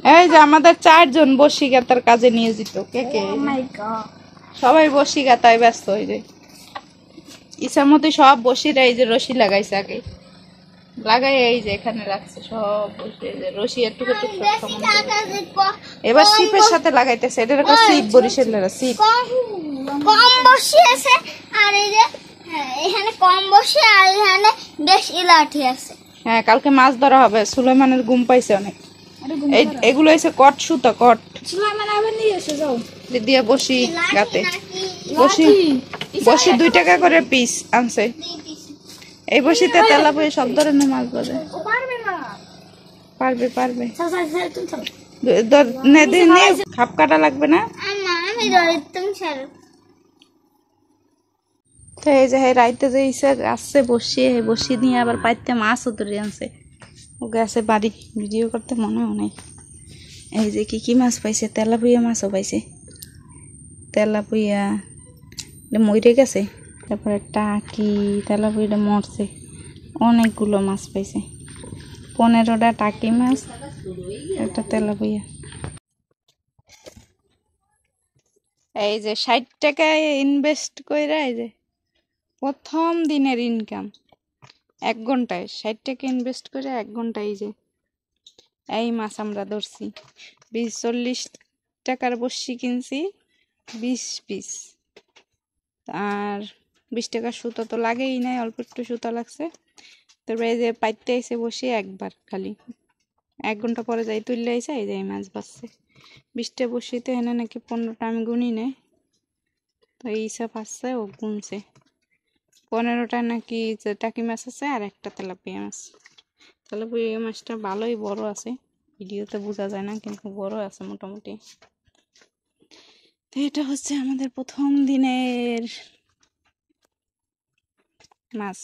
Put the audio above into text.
এই যে আমাদের 4 জন বসি গাতার কাজে নিয়োজিত। কে কে? সবাই বসি গাতায় ব্যস্ত হয়ে যায়। ইসামতি সব বসিরা এই যে রশি লাগাইছে আগে, লাগাই এই যে এখানে রাখছে সব বসে, এই যে রশি একটু একটু এবার সিপের সাথে লাগাইতেছে। এটা একটা সিপ, বরিশালের সিপ। কম বসি আছে আর এই যে এখানে কম বসি আর এখানে বেশি লাঠি আছে। হ্যাঁ, কালকে মাছ ধরা হবে। সুলাইমানের ঘুম পাইছে অনেক। এগুলো হচ্ছে কট সুতা, কট সুলাইমান আবার নিয়ে এসে যাও দিয়ে বসি গাতে। বসি 2 টাকা করে পিস আনছে। এই বসিতে তেলাপিয়া সব ধরনের মাছ ধরে। পারবে পারবে। খাপ কাটা লাগবে না। আমি ধরে তুমি ছাড়ো। তো এই যে রাইতে যে ইসে আসছে বসি নিয়ে আবার পাইতে মাছও ধরে আনছে। ও গেছে বাড়ি, ভিডিও করতে মনেও নাই। এই যে কি কি মাছ পাইছে, তেলাপিয়া মাছও পাইছে। তেলাপিয়া মরে গেছে, তারপরে টাকি, তেলাপিয়াটা মরছে। অনেকগুলো মাছ পাইছে, 15টা টাকি মাছ, একটা তেলাপিয়া। এই যে 60 টাকায় ইনভেস্ট কইরা এই যে প্রথম দিনের ইনকাম 1 ঘন্টায় 60 টাকা ইনভেস্ট করে 1 ঘন্টায় এই যে এই মাছ আমরা ধরছি। 40 টাকার বসি কিনছি 20 পিস, আর 20 টাকার সুতো তো লাগেই নাই, অল্প একটু সুতো লাগছে। তারপরে এই যে পাইতে এসে বসি একবার খালি 1 ঘন্টা পরে যাই তুললে এসে এই যে মাছ বাঁচছে। 20টা বসিতে এনে নাকি 15টা আমি গুনি নেই, তো এই হিসাব আসছে, ও গুনছে 15টা নাকি টাকি মাছ আছে আর একটা তেলাপিয়া মাছ। তেলাপিয়া মাছটা ভালোই বড় আছে, ভিডিওতে বোঝা যায় না কিন্তু বড় আছে মোটামুটি। তো এটা হচ্ছে আমাদের প্রথম দিনের মাছ।